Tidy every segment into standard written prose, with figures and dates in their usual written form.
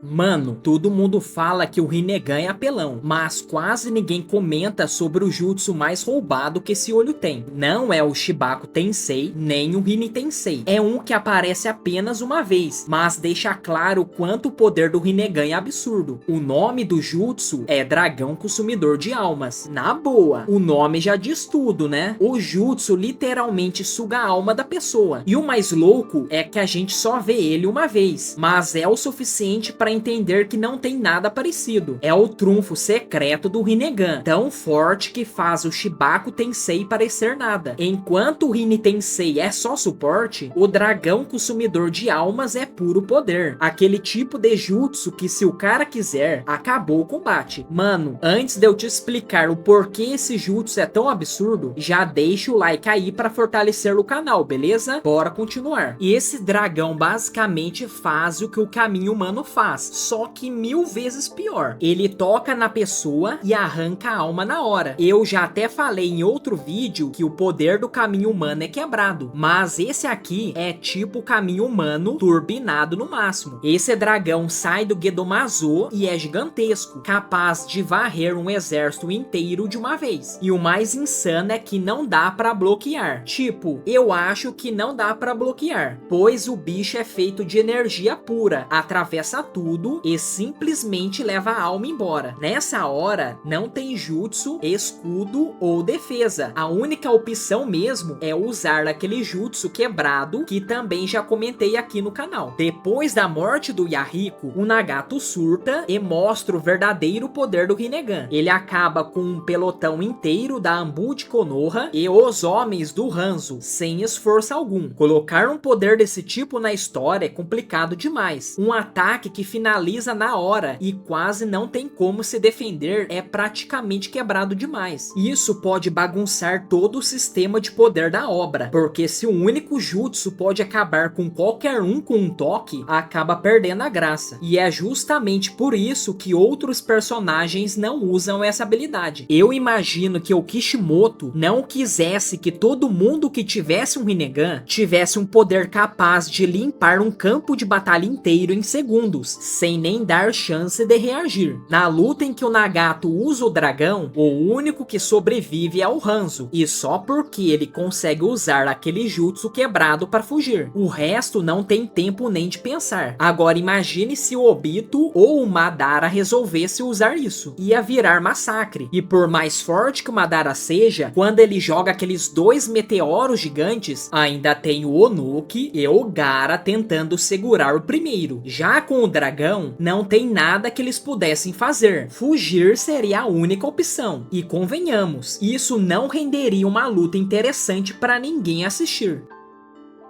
Mano, todo mundo fala que o Rinnegan é apelão, mas quase ninguém comenta sobre o jutsu mais roubado que esse olho tem. Não é o Shibaku Tensei, nem o Rin Tensei. É um que aparece apenas uma vez, mas deixa claro o quanto o poder do Rinnegan é absurdo. O nome do jutsu é Dragão Consumidor de Almas. Na boa, o nome já diz tudo, né? O jutsu literalmente suga a alma da pessoa. E o mais louco é que a gente só vê ele uma vez, mas é o suficiente para entender que não tem nada parecido. É o trunfo secreto do Rinnegan, tão forte que faz o Shibaku Tensei parecer nada. Enquanto o Rin Tensei é só suporte, o Dragão Consumidor de Almas é puro poder. Aquele tipo de jutsu que, se o cara quiser, acabou o combate. Mano, antes de eu te explicar o porquê esse jutsu é tão absurdo, já deixa o like aí para fortalecer o canal, beleza? Bora continuar. E esse dragão basicamente faz o que o caminho humano faz, só que 1000 vezes pior. Ele toca na pessoa e arranca a alma na hora. Eu já até falei em outro vídeo que o poder do caminho humano é quebrado, mas esse aqui é tipo o caminho humano turbinado no máximo. Esse dragão sai do Gedomazo e é gigantesco, capaz de varrer um exército inteiro de uma vez. E o mais insano é que não dá pra bloquear. Tipo, eu acho que não dá pra bloquear, pois o bicho é feito de energia pura, atravessa tudo e simplesmente leva a alma embora. Nessa hora, não tem jutsu, escudo ou defesa. A única opção mesmo é usar aquele jutsu quebrado que também já comentei aqui no canal. Depois da morte do Yahiko, o Nagato surta e mostra o verdadeiro poder do Rinnegan. Ele acaba com um pelotão inteiro da Anbu de Konoha e os homens do Hanzo, sem esforço algum. Colocar um poder desse tipo na história é complicado demais. Um ataque que finaliza na hora e quase não tem como se defender é praticamente quebrado demais. Isso pode bagunçar todo o sistema de poder da obra, porque se um único jutsu pode acabar com qualquer um com um toque, acaba perdendo a graça. E é justamente por isso que outros personagens não usam essa habilidade. Eu imagino que o Kishimoto não quisesse que todo mundo que tivesse um Rinnegan tivesse um poder capaz de limpar um campo de batalha inteiro em segundos, sem nem dar chance de reagir. Na luta em que o Nagato usa o dragão, o único que sobrevive é o Hanzo, e só porque ele consegue usar aquele jutsu quebrado para fugir. O resto não tem tempo nem de pensar. Agora imagine se o Obito ou o Madara resolvesse usar isso. Ia virar massacre. E por mais forte que o Madara seja, quando ele joga aqueles dois meteoros gigantes, ainda tem o Onuki e o Gaara tentando segurar o primeiro. Já com o dragão, não tem nada que eles pudessem fazer. Fugir seria a única opção. E convenhamos, isso não renderia uma luta interessante para ninguém assistir.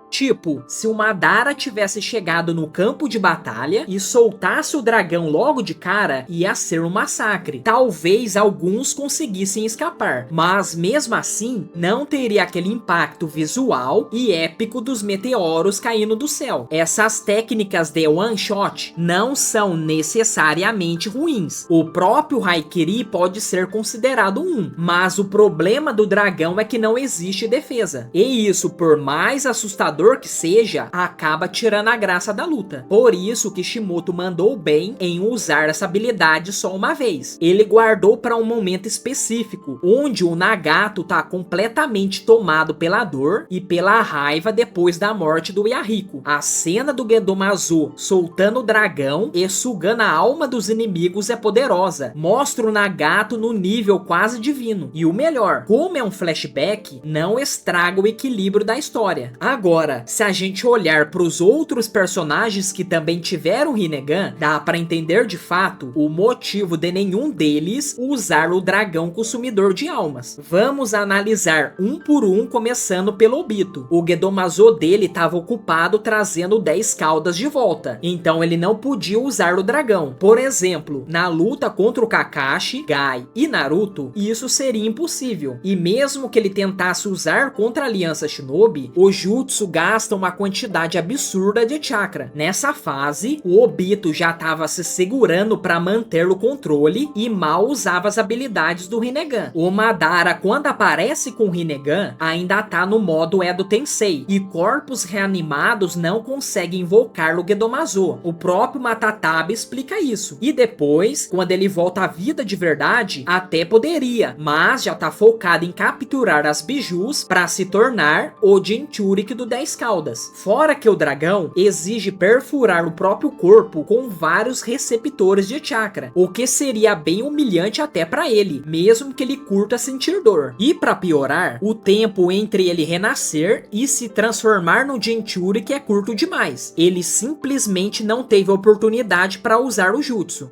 Tipo, se o Madara tivesse chegado no campo de batalha e soltasse o dragão logo de cara, ia ser um massacre. Talvez alguns conseguissem escapar, mas mesmo assim, não teria aquele impacto visual e épico dos meteoros caindo do céu. Essas técnicas de one shot não são necessariamente ruins. O próprio Haikiri pode ser considerado um, mas o problema do dragão é que não existe defesa. E isso, por mais assustador que seja, acaba tirando a graça da luta. Por isso Kishimoto mandou bem em usar essa habilidade só uma vez. Ele guardou para um momento específico, onde o Nagato tá completamente tomado pela dor e pela raiva depois da morte do Yahiko. A cena do Gedomazo soltando o dragão e sugando a alma dos inimigos é poderosa. Mostra o Nagato no nível quase divino. E o melhor, como é um flashback, não estraga o equilíbrio da história. Agora, se a gente olhar para os outros personagens que também tiveram Rinnegan, dá para entender de fato o motivo de nenhum deles usar o dragão consumidor de almas. Vamos analisar um por um, começando pelo Obito. O Gedomazo dele estava ocupado trazendo 10 caudas de volta, então ele não podia usar o dragão. Por exemplo, na luta contra o Kakashi, Gai e Naruto, isso seria impossível. E mesmo que ele tentasse usar contra a Aliança Shinobi, o Jutsu gasta uma quantidade absurda de chakra. Nessa fase, o Obito já estava se segurando para manter o controle e mal usava as habilidades do Rinnegan. O Madara, quando aparece com o Rinnegan, ainda tá no modo Edo Tensei, e corpos reanimados não conseguem invocar o Gedomazo. O próprio Matatabe explica isso. E depois, quando ele volta à vida de verdade, até poderia, mas já tá focado em capturar as bijus para se tornar o Jinchuriki do 10 caudas. Fora que o dragão exige perfurar o próprio corpo com vários receptores de chakra, o que seria bem humilhante até para ele, mesmo que ele curta sentir dor. E para piorar, o tempo entre ele renascer e se transformar no Jinchuriki é curto demais. Ele simplesmente não teve oportunidade para usar o jutsu.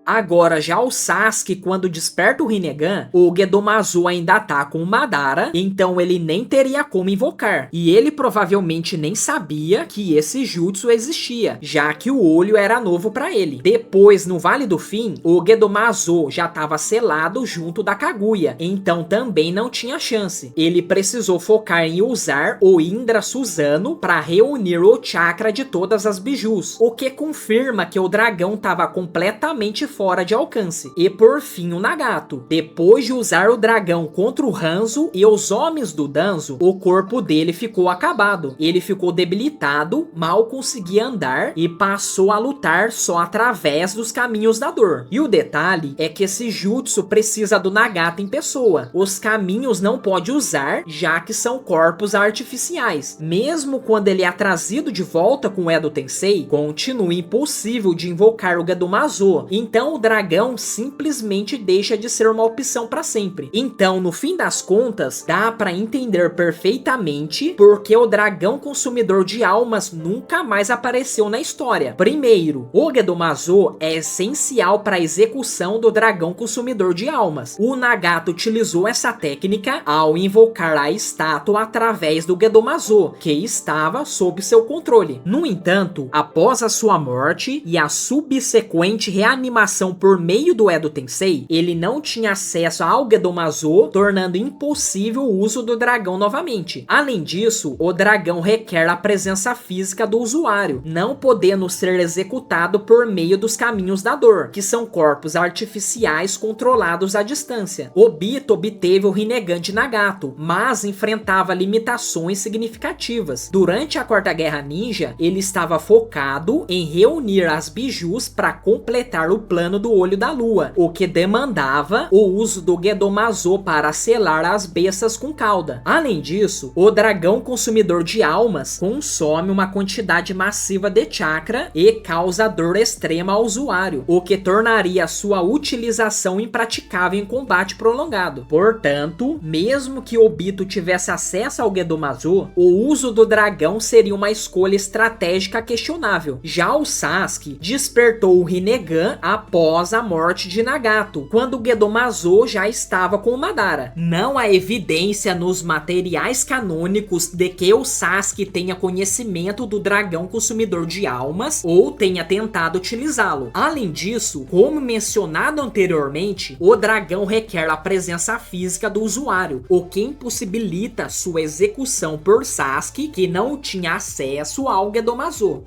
Agora, já o Sasuke, quando desperta o Rinnegan, o Gedomazo ainda tá com o Madara, então ele nem teria como invocar. E ele provavelmente nem sabia que esse jutsu existia, já que o olho era novo pra ele. Depois, no Vale do Fim, o Gedomazo já tava selado junto da Kaguya, então também não tinha chance. Ele precisou focar em usar o Indra Susanoo para reunir o chakra de todas as bijus, o que confirma que o dragão tava completamente fora de alcance. E por fim o Nagato. Depois de usar o dragão contra o Hanzo e os homens do Danzo, o corpo dele ficou acabado. Ele ficou debilitado, mal conseguia andar e passou a lutar só através dos caminhos da dor. E o detalhe é que esse jutsu precisa do Nagato em pessoa. Os caminhos não pode usar, já que são corpos artificiais. Mesmo quando ele é trazido de volta com o Edo Tensei, continua impossível de invocar o Gedomazo. Então o dragão simplesmente deixa de ser uma opção para sempre. Então, no fim das contas, dá para entender perfeitamente porque o dragão consumidor de almas nunca mais apareceu na história. Primeiro, o Gedomazo é essencial para a execução do dragão consumidor de almas. O Nagato utilizou essa técnica ao invocar a estátua através do Gedomazo, que estava sob seu controle. No entanto, após a sua morte e a subsequente reanimação por meio do Edo Tensei, ele não tinha acesso ao Gedomazo, tornando impossível o uso do dragão novamente. Além disso, o dragão requer a presença física do usuário, não podendo ser executado por meio dos caminhos da dor, que são corpos artificiais controlados à distância. Obito obteve o Rinnegan de Nagato, mas enfrentava limitações significativas. Durante a Quarta Guerra Ninja, ele estava focado em reunir as bijus para completar o plano do Olho da Lua, o que demandava o uso do Gedomazo para selar as bestas com cauda. Além disso, o dragão consumidor de almas consome uma quantidade massiva de chakra e causa dor extrema ao usuário, o que tornaria sua utilização impraticável em combate prolongado. Portanto, mesmo que Obito tivesse acesso ao Gedomazo, o uso do dragão seria uma escolha estratégica questionável. Já o Sasuke despertou o Rinnegan após a morte de Nagato, quando o Gedomazo já estava com o Madara. Não há evidência nos materiais canônicos de que o Sasuke tenha conhecimento do dragão consumidor de almas ou tenha tentado utilizá-lo. Além disso, como mencionado anteriormente, o dragão requer a presença física do usuário, o que impossibilita sua execução por Sasuke, que não tinha acesso ao Gedomazo.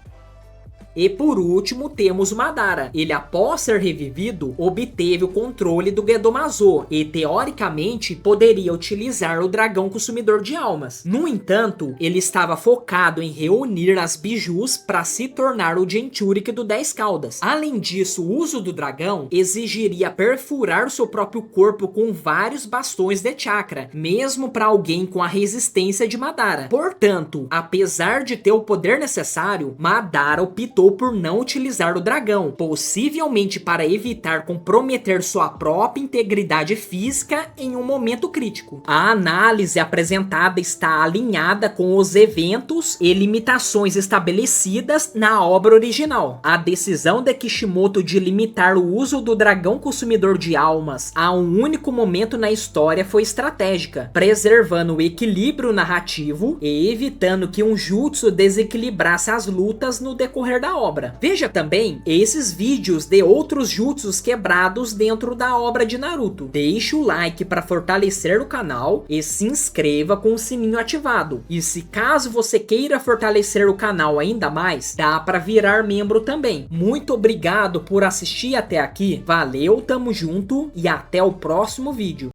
E por último temos o Madara. Ele, após ser revivido, obteve o controle do Gedomazo e teoricamente poderia utilizar o dragão consumidor de almas. No entanto, ele estava focado em reunir as bijus para se tornar o Jinchuriki do 10 caudas. Além disso, o uso do dragão exigiria perfurar seu próprio corpo com vários bastões de chakra, mesmo para alguém com a resistência de Madara. Portanto, apesar de ter o poder necessário, Madara optou por não utilizar o dragão, possivelmente para evitar comprometer sua própria integridade física em um momento crítico. A análise apresentada está alinhada com os eventos e limitações estabelecidas na obra original. A decisão de Kishimoto de limitar o uso do dragão consumidor de almas a um único momento na história foi estratégica, preservando o equilíbrio narrativo e evitando que um jutsu desequilibrasse as lutas no decorrer da obra. Veja também esses vídeos de outros jutsus quebrados dentro da obra de Naruto. Deixe o like para fortalecer o canal e se inscreva com o sininho ativado. E se caso você queira fortalecer o canal ainda mais, dá para virar membro também. Muito obrigado por assistir até aqui, valeu, tamo junto e até o próximo vídeo.